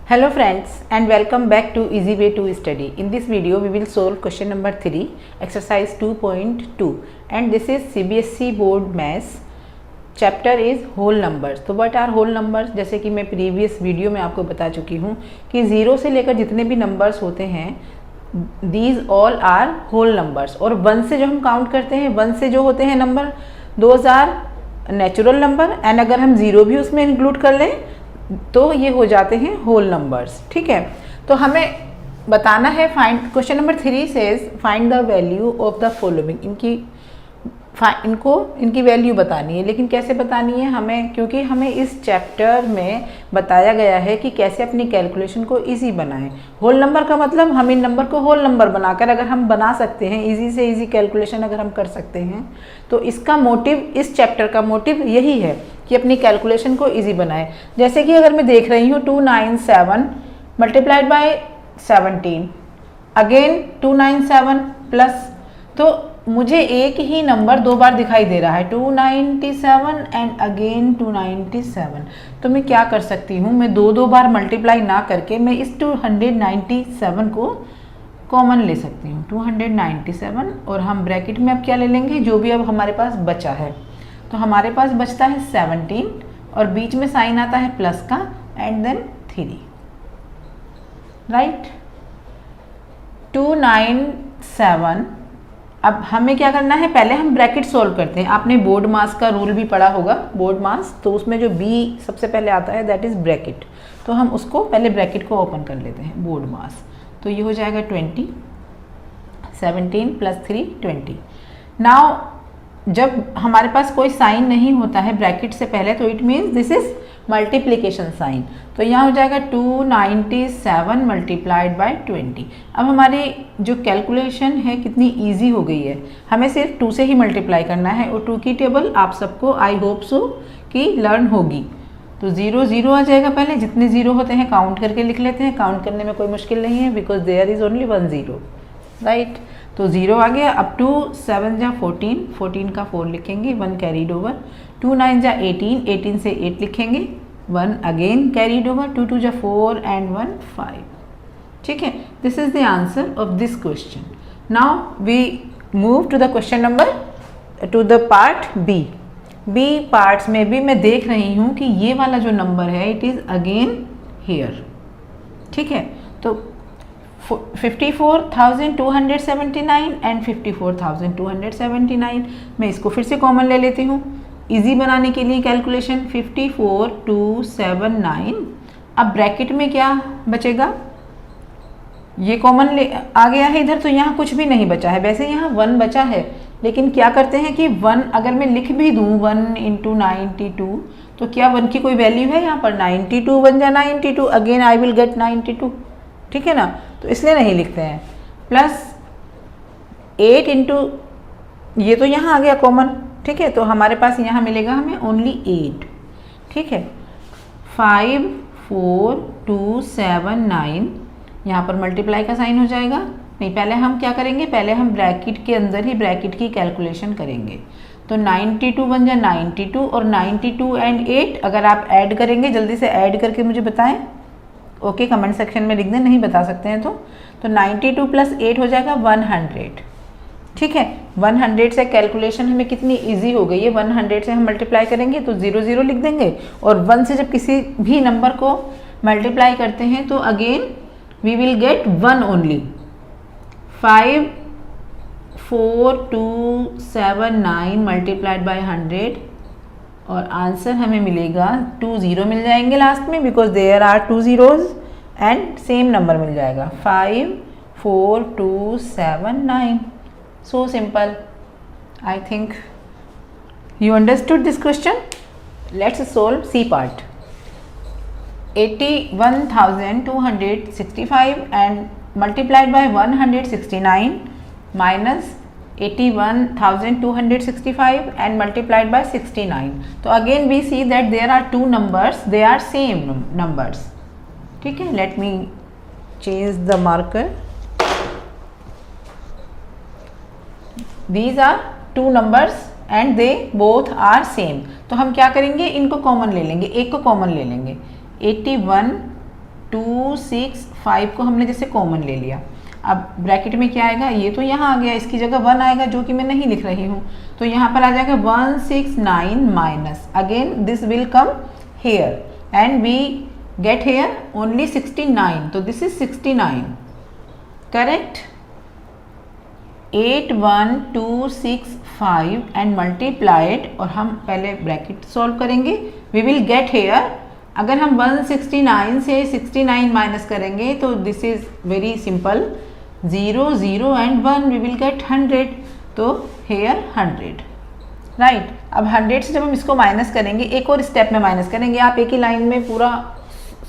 Hello friends and welcome back to Easy Way to Study. In this video we will solve question number 3 exercise 2.2 and this is CBSE board maths. Chapter is whole numbers. तो what are whole numbers? जैसे कि मैं previous video में आपको बता चुकी हूँ कि ज़ीरो से लेकर जितने भी नंबर्स होते हैं these all are whole numbers. और वन से जो हम काउंट करते हैं, वन से जो होते हैं number, those are natural number. And अगर हम ज़ीरो भी उसमें इंक्लूड कर लें तो ये हो जाते हैं होल नंबर्स. ठीक है, तो हमें बताना है find. Question number 3 says find the value of the following. इनकी वैल्यू बतानी है. लेकिन कैसे बतानी है हमें, क्योंकि हमें इस चैप्टर में बताया गया है कि कैसे अपनी कैलकुलेशन को इजी बनाएं. होल नंबर का मतलब हम इन नंबर को होल नंबर बनाकर अगर हम बना सकते हैं, इजी से इजी कैलकुलेशन अगर हम कर सकते हैं, तो इसका मोटिव, इस चैप्टर का मोटिव यही है कि अपनी कैलकुलेशन को इजी बनाएं. जैसे कि अगर मैं देख रही हूँ 297 मल्टीप्लाइड बाय 17, अगेन 297 प्लस, तो मुझे एक ही नंबर दो बार दिखाई दे रहा है 297 एंड अगेन 297. तो मैं क्या कर सकती हूँ, मैं दो बार मल्टीप्लाई ना करके मैं इस 297 को कॉमन ले सकती हूँ. 297 और हम ब्रैकेट में अब क्या ले लेंगे, जो भी अब हमारे पास बचा है. तो हमारे पास बचता है 17 और बीच में साइन आता है प्लस का एंड देन 3. राइट, 297. अब हमें क्या करना है, पहले हम ब्रैकेट सॉल्व करते हैं. आपने बोर्ड मास का रूल भी पढ़ा होगा, बोर्ड मास. तो उसमें जो बी सबसे पहले आता है दैट इज ब्रैकेट. तो हम उसको पहले ब्रैकेट को ओपन कर लेते हैं, बोर्ड मास. तो ये हो जाएगा 20, 17 प्लस 3 20. नाउ जब हमारे पास कोई साइन नहीं होता है ब्रैकेट से पहले, तो it means this is multiplication sign. तो यहाँ हो जाएगा 297 मल्टीप्लाइड बाय 20. अब हमारी जो कैलकुलेशन है कितनी इजी हो गई है. हमें सिर्फ 2 से ही मल्टीप्लाई करना है और 2 की टेबल आप सबको आई होप सो कि लर्न होगी. तो 0 0 आ जाएगा. पहले जितने ज़ीरो होते हैं काउंट करके लिख लेते हैं. काउंट करने में कोई मुश्किल नहीं है because there is only 1 0. Right, तो 0 आ गया. अब 2 7 जा 14, 14 का 4 लिखेंगे, 1 कैरीड ओवर. 2 9 जा 18, 18 से 8 लिखेंगे, 1 अगेन कैरीड ओवर. 2 2 जा 4 एंड 1 5. ठीक है, this is the answer of this question. Now we move to the question number, to the part B. B parts में भी मैं देख रही हूँ कि ये वाला जो नंबर है इट इज़ अगेन हेयर. ठीक है, तो 54,279 एंड 54,279. मैं इसको फिर से कॉमन ले लेती हूँ इजी बनाने के लिए कैलकुलेशन. 54,279. अब ब्रैकेट में क्या बचेगा, ये कॉमन ले आ गया है इधर, तो यहाँ कुछ भी नहीं बचा है. वैसे यहाँ 1 बचा है, लेकिन क्या करते हैं कि 1 अगर मैं लिख भी दूँ 1 × 92, तो क्या 1 की कोई वैल्यू है यहाँ पर. 92 1 जा 92, अगेन आई विल गेट 92. ठीक है ना, तो इसलिए नहीं लिखते हैं. प्लस 8 × ये तो यहाँ आ गया कॉमन. ठीक है, तो हमारे पास यहाँ मिलेगा हमें ओनली 8. ठीक है, 5 4 2 7 9. यहाँ पर मल्टीप्लाई का साइन हो जाएगा. नहीं, पहले हम क्या करेंगे, पहले हम ब्रैकेट के अंदर ही ब्रैकेट की कैलकुलेशन करेंगे. तो 92 1 जा 92 और 92 एंड 8 अगर आप ऐड करेंगे, जल्दी से ऐड करके मुझे बताएं. ओके, कमेंट सेक्शन में लिख दें, नहीं बता सकते हैं तो 92 प्लस 8 हो जाएगा 100. ठीक है, 100 से कैलकुलेशन हमें कितनी इजी हो गई है. 100 से हम मल्टीप्लाई करेंगे तो 0 0 लिख देंगे, और 1 से जब किसी भी नंबर को मल्टीप्लाई करते हैं तो again we will get 1 only. 5 4 2 7 9 multiplied by 100 और आंसर हमें मिलेगा 2 0 मिल जाएंगे लास्ट में because there are 2 zeros and same number मिल जाएगा. 5 4 2 7 9. So simple. I think you understood this question. Let's solve C part. 81,265 and multiplied by 169 minus 81,265 and multiplied by 69. So again we see that there are two numbers, they are same numbers. ठीक है, let me change the marker. These are two numbers and they both are same. तो हम क्या करेंगे, इनको common ले लेंगे, एक को कॉमन ले लेंगे. 81 2 2 6 5 को हमने जैसे कॉमन ले लिया, अब ब्रैकेट में क्या आएगा, ये तो यहाँ आ गया, इसकी जगह 1 आएगा जो कि मैं नहीं लिख रही हूँ, तो यहाँ पर आ जाएगा 169 minus, again this will come here and we get here only 69, तो this is 69, correct. 81265 and multiplied, और हम पहले ब्रैकेट सॉल्व करेंगे, वी विल गेट हेयर, अगर हम 169 से 69 माइनस करेंगे तो this is very simple, 0 0 and 1 we will get 100, तो हेयर 100, राइट। अब 100 से जब हम इसको माइनस करेंगे, एक और स्टेप में माइनस करेंगे, आप एक ही लाइन में पूरा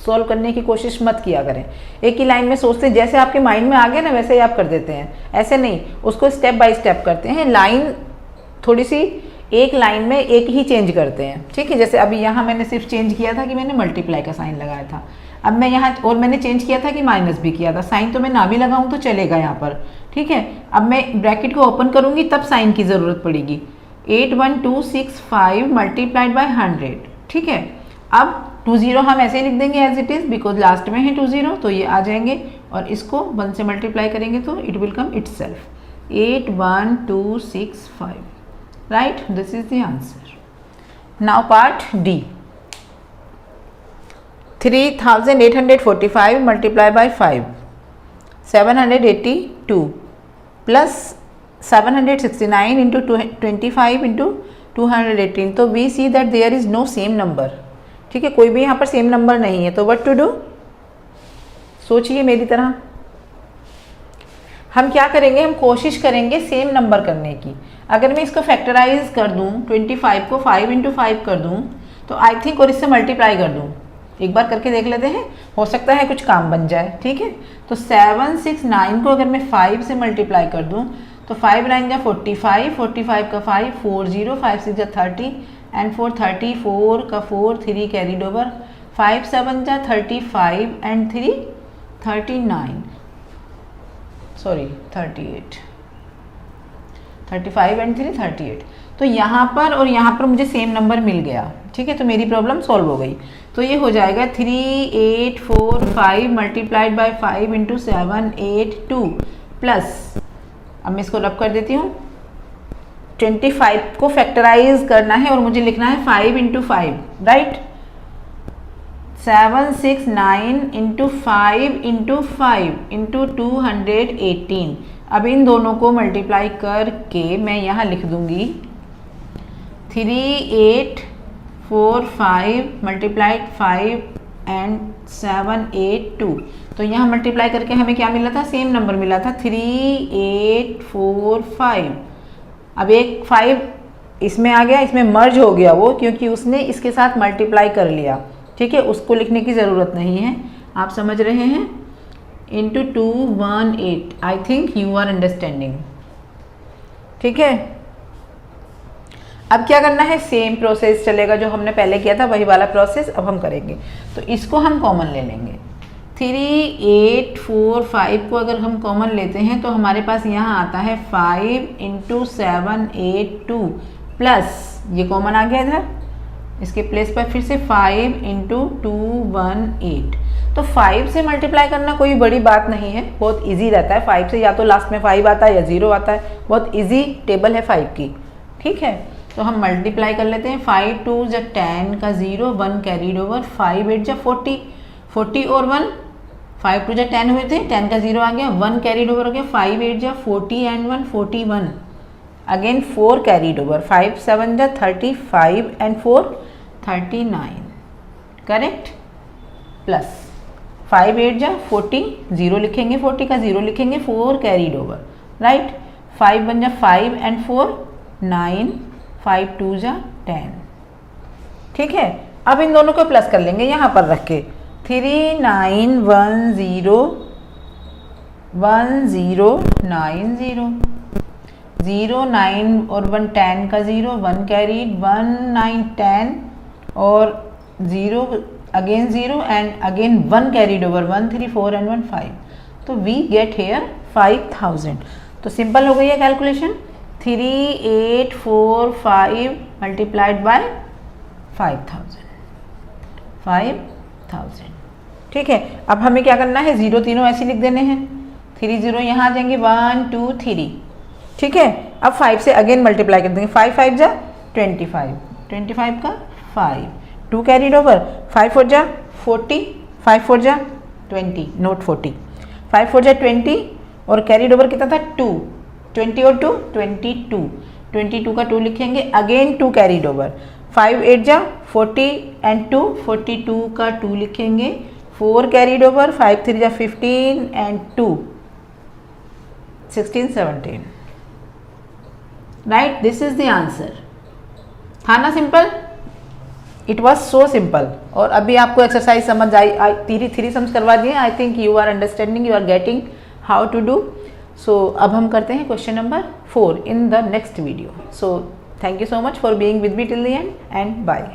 सॉल्व करने की कोशिश मत किया करें, एक ही लाइन में सोचते, जैसे आपके माइंड में आ गया ना वैसे ही आप कर देते हैं, ऐसे नहीं, उसको स्टेप बाय स्टेप करते हैं, लाइन थोड़ी सी एक लाइन में एक ही चेंज करते हैं, ठीक है। जैसे अभी यहाँ मैंने सिर्फ चेंज किया था कि मैंने मल्टीप्लाई का साइन लगाया था, अब मैं यहाँ और मैंने चेंज किया था कि माइनस भी किया था, साइन तो मैं ना भी लगाऊँ तो चलेगा यहाँ पर, ठीक है। अब मैं ब्रैकेट को ओपन करूँगी तब साइन की ज़रूरत पड़ेगी, 81265 मल्टीप्लाइड बाय 100, ठीक है। अब 20 हम ऐसे ही लिख देंगे as it is, because last में है 20, तो ये आ जाएंगे, और इसको 1 से मल्टीप्लाई करेंगे तो it will come itself, 81265, right, this is the answer. Now part D, 3845 multiplied by 5, 782 plus 769 into 25 into 218, तो we see that there is no same number, ठीक है, कोई भी यहाँ पर सेम नंबर नहीं है, तो what to do, सोचिए मेरी तरह, हम क्या करेंगे, हम कोशिश करेंगे सेम नंबर करने की। अगर मैं इसको फैक्टराइज कर दूं, 25 को 5 इंटू 5 कर दूं, तो आई थिंक, और इससे मल्टीप्लाई कर दूं, एक बार करके देख लेते हैं, हो सकता है कुछ काम बन जाए, ठीक है। तो 769 को अगर मैं 5 से मल्टीप्लाई कर दूं, तो 5 9 जा 45, 45 का 5 40, 5 6 जा 30 एंड 4 34 का 4 3 कैरीड ओवर, 5 7 जा 35 एंड 3 39, सॉरी 38, 35 एंड 3 38, तो यहाँ पर और यहाँ पर मुझे सेम नंबर मिल गया, ठीक है, तो मेरी प्रॉब्लम सॉल्व हो गई। तो ये हो जाएगा 3845 मल्टीप्लाइड बाय 5 इंटू 782 प्लस, अब मैं इसको रब कर देती हूँ, 25 को फैक्टराइज करना है और मुझे लिखना है 5 into 5, right, 769 into 5 into 5 into 218, अब इन दोनों को मल्टीप्लाई करके मैं यहाँ लिख दूंगी 3845 मल्टीप्लाइड 5 एंड 782, तो यहाँ मल्टीप्लाई करके हमें क्या मिला था, सेम नंबर मिला था 3845, अब एक 5 इसमें आ गया, इसमें मर्ज हो गया वो, क्योंकि उसने इसके साथ मल्टीप्लाई कर लिया, ठीक है, उसको लिखने की ज़रूरत नहीं है, आप समझ रहे हैं, into 218, I think you are understanding, ठीक है। अब क्या करना है, सेम प्रोसेस चलेगा जो हमने पहले किया था, वही वाला प्रोसेस अब हम करेंगे, तो इसको हम कॉमन ले लेंगे, 3845 को अगर हम कॉमन लेते हैं तो हमारे पास यहाँ आता है 5 इंटू 782 प्लस, ये कॉमन आ गया इधर, इसके प्लेस पर फिर से 5 इंटू 218, तो 5 से मल्टीप्लाई करना कोई बड़ी बात नहीं है, बहुत इजी रहता है, 5 से या तो लास्ट में 5 आता है या 0 आता है, बहुत इजी टेबल है 5 की, ठीक है। तो हम मल्टीप्लाई कर लेते हैं, 5 2 जा 10 का 0, 1 कैरीड ओवर, 5 8 जा 40, 40 और 1, 5 2 जा 10 हुए थे, 10 का 0 आ गया, 1 कैरीड ओवर हो गया, 5 8 जा 40 एंड 1 41, अगेन 4 कैरीड ओवर, 5 7 जा 35 एंड 4 39, करेक्ट, प्लस 5 8 जा 40, 0 लिखेंगे, 40 का 0 लिखेंगे, 4 कैरीड ओवर, राइट, 5 1 जा 5 एंड 4 9, 5 2 जा 10, ठीक है। अब इन दोनों को प्लस कर लेंगे यहाँ पर रख के, 3910 0 9 और 1 10 का 0, 1 कैरीड, 1 9 10 और 0 again 0 and again 1 carried over, 1 3 4 and 1 5, तो वी गेट हेयर 5000, तो सिंपल हो गई है कैलकुलेशन, 3845 मल्टीप्लाइड बाय 5000, ठीक है, अब हमें क्या करना है, 0 तीनों ऐसे लिख देने हैं, 3 0 यहाँ आ जाएंगे, 1 2 3, ठीक है। अब 5 से अगेन मल्टीप्लाई कर देंगे, 5 5 जा 25, 25 का 5, 2 कैरीड ओवर, 5 4 जा 40, 5 4 जा 20, नोट 40, 5 4 जा 20 और कैरीड ओवर कितना था 2, 20 और 2 22, 22 का 2 लिखेंगे, अगेन 2 कैरीड ओवर, 5 8 जा 40 एंड 2 42 का 2 लिखेंगे, 4 कैरीड ओवर, 5 3 जा 15 and 2 16 17, right, this is the answer. था ना simple, it was so simple. और अभी आपको एक्सरसाइज समझ आई, थ्री सम्स करवा दिए, I think you are understanding, you are getting how to do. So अब हम करते हैं question number 4 in the next video. So thank you so much for being with me till the end bye.